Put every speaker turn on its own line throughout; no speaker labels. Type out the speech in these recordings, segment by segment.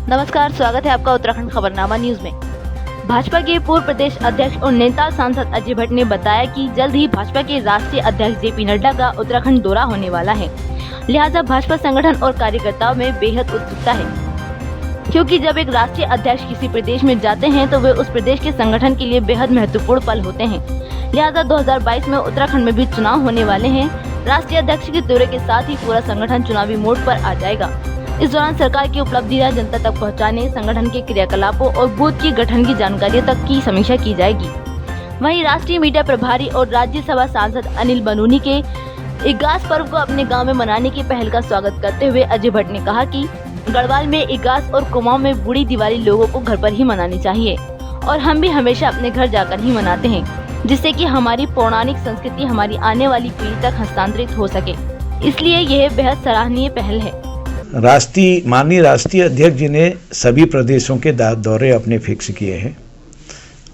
नमस्कार, स्वागत है आपका उत्तराखंड खबरनामा न्यूज में। भाजपा के पूर्व प्रदेश अध्यक्ष और नेता सांसद अजय भट्ट ने बताया कि जल्द ही भाजपा के राष्ट्रीय अध्यक्ष जेपी नड्डा का उत्तराखंड दौरा होने वाला है। लिहाजा भाजपा संगठन और कार्यकर्ताओं में बेहद उत्सुकता है, क्योंकि जब एक राष्ट्रीय अध्यक्ष किसी प्रदेश में जाते हैं तो वे उस प्रदेश के संगठन के लिए बेहद महत्वपूर्ण पल होते हैं। लिहाजा 2022 में उत्तराखंड में भी चुनाव होने वाले हैं। राष्ट्रीय अध्यक्ष के दौरे के साथ ही पूरा संगठन चुनावी मोड पर आ जाएगा। इस दौरान सरकार की उपलब्धियां जनता तक पहुंचाने, संगठन के क्रियाकलापों और बूथ की गठन की जानकारी तक की समीक्षा की जाएगी। वहीं राष्ट्रीय मीडिया प्रभारी और राज्यसभा सांसद अनिल बलूनी के इगास पर्व को अपने गांव में मनाने की पहल का स्वागत करते हुए अजय भट्ट ने कहा कि गढ़वाल में इगास और कुमाऊं में बूढ़ी दिवाली लोगों को घर पर ही मनानी चाहिए और हम भी हमेशा अपने घर जाकर ही मनाते हैं, जिससे कि हमारी पौराणिक संस्कृति हमारी आने वाली पीढ़ी तक हस्तांतरित हो सके। इसलिए यह बेहद सराहनीय पहल है।
माननीय राष्ट्रीय अध्यक्ष जी ने सभी प्रदेशों के दौरे अपने फिक्स किए हैं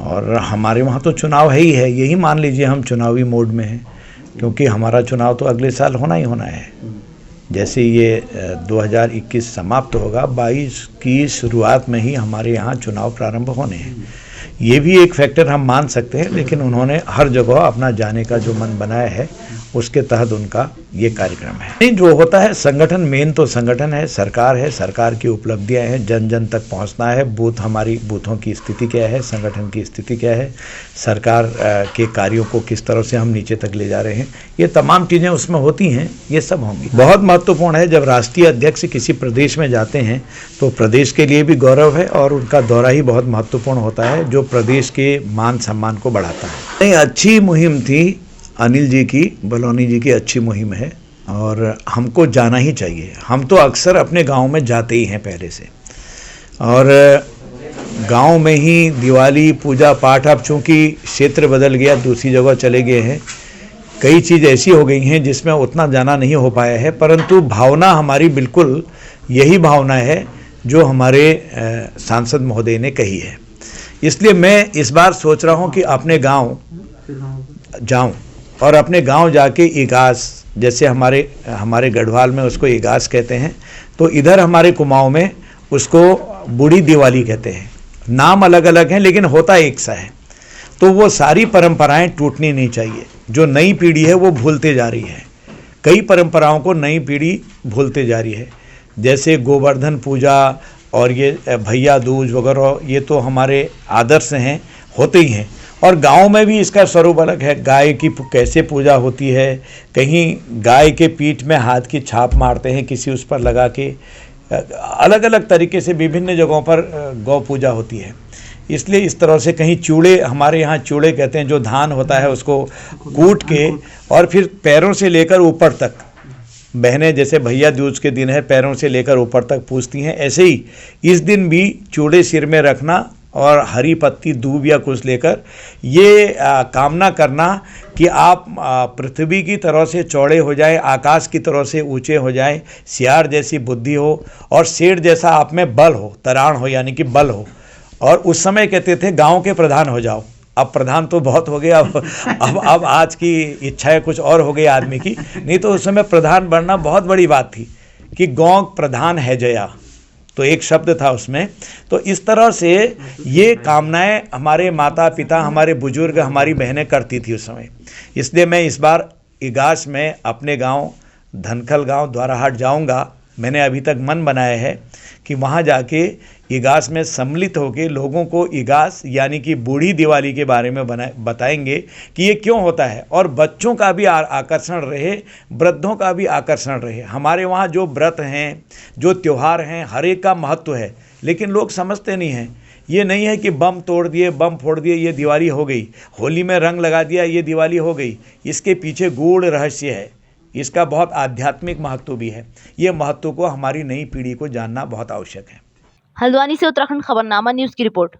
और हमारे वहाँ तो चुनाव है ही है। यही मान लीजिए हम चुनावी मोड में हैं, क्योंकि हमारा चुनाव तो अगले साल होना ही होना है। जैसे ये 2021 समाप्त होगा, 22 की शुरुआत में ही हमारे यहाँ चुनाव प्रारंभ होने हैं। ये भी एक फैक्टर हम मान सकते हैं, लेकिन उन्होंने हर जगह अपना जाने का जो मन बनाया है उसके तहत उनका ये कार्यक्रम है। नहीं, जो होता है संगठन, मेन तो संगठन है, सरकार की उपलब्धियां हैं, जन जन तक पहुंचना है। हमारी बूथों की स्थिति क्या है, संगठन की स्थिति क्या है, सरकार के कार्यों को किस तरह से हम नीचे तक ले जा रहे हैं, ये तमाम चीज़ें उसमें होती हैं, ये सब होंगी। बहुत महत्वपूर्ण है, जब राष्ट्रीय अध्यक्ष किसी प्रदेश में जाते हैं तो प्रदेश के लिए भी गौरव है और उनका दौरा ही बहुत महत्वपूर्ण होता है, जो प्रदेश के मान सम्मान को बढ़ाता है। नहीं, अच्छी मुहिम थी अनिल जी की, बलौनी जी की अच्छी मुहिम है और हमको जाना ही चाहिए। हम तो अक्सर अपने गांव में जाते ही हैं पहले से, और गांव में ही दिवाली पूजा पाठ, अब चूँकि क्षेत्र बदल गया, दूसरी जगह चले गए हैं, कई चीज़ ऐसी हो गई हैं जिसमें उतना जाना नहीं हो पाया है, परंतु भावना हमारी बिल्कुल यही भावना है जो हमारे सांसद महोदय ने कही है। इसलिए मैं इस बार सोच रहा हूँ कि अपने गाँव जाऊँ और अपने गांव जाके इगास, जैसे हमारे गढ़वाल में उसको इगास कहते हैं, तो इधर हमारे कुमाऊं में उसको बूढ़ी दिवाली कहते हैं। नाम अलग अलग हैं लेकिन होता एक सा है। तो वो सारी परंपराएं टूटनी नहीं चाहिए। जो नई पीढ़ी है वो भूलते जा रही है, कई परंपराओं को नई पीढ़ी भूलते जा रही है, जैसे गोवर्धन पूजा और ये भैया दूज वगैरह, ये तो हमारे आदर्श हैं, होते ही हैं। और गांव में भी इसका स्वरूप अलग है। गाय की कैसे पूजा होती है, कहीं गाय के पीठ में हाथ की छाप मारते हैं, किसी उस पर लगा के, अलग अलग तरीके से विभिन्न जगहों पर गौ पूजा होती है। इसलिए इस तरह से कहीं चूड़े, हमारे यहाँ चूड़े कहते हैं, जो धान होता है उसको कूट के और फिर पैरों से लेकर ऊपर तक, बहनें जैसे भैया दूज के दिन है पैरों से लेकर ऊपर तक पूजती हैं, ऐसे ही इस दिन भी चूड़े सिर में रखना और हरी पत्ती दूब या कुछ लेकर ये कामना करना कि आप पृथ्वी की तरह से चौड़े हो जाएं, आकाश की तरह से ऊंचे हो जाएं, सियार जैसी बुद्धि हो और शेर जैसा आप में बल हो, तराण हो, यानी कि बल हो। और उस समय कहते थे गांव के प्रधान हो जाओ। अब प्रधान तो बहुत हो गया, अब आज की इच्छा है कुछ और हो गई आदमी की, नहीं तो उस समय प्रधान बनना बहुत बड़ी बात थी कि गाँव प्रधान है जया, तो एक शब्द था उसमें। तो इस तरह से ये कामनाएं हमारे माता पिता, हमारे बुजुर्ग, हमारी बहनें करती थी उस समय। इसलिए मैं इस बार इगास में अपने गांव धनखल गांव द्वाराहाट जाऊंगा। मैंने अभी तक मन बनाया है कि वहां जाके इगास में सम्मिलित होकर लोगों को इगास यानी कि बूढ़ी दिवाली के बारे में बताएंगे कि ये क्यों होता है, और बच्चों का भी आकर्षण रहे, वृद्धों का भी आकर्षण रहे। हमारे वहाँ जो व्रत हैं, जो त्यौहार हैं, हर एक का महत्व है, लेकिन लोग समझते नहीं हैं। ये नहीं है कि बम तोड़ दिए, बम फोड़ दिए, ये दिवाली हो गई, होली में रंग लगा दिया, ये दिवाली हो गई। इसके पीछे गूढ़ रहस्य है, इसका बहुत आध्यात्मिक महत्व भी है। ये महत्व को हमारी नई पीढ़ी को जानना बहुत आवश्यक है।
हल्द्वानी से उत्तराखंड खबरनामा न्यूज की रिपोर्ट।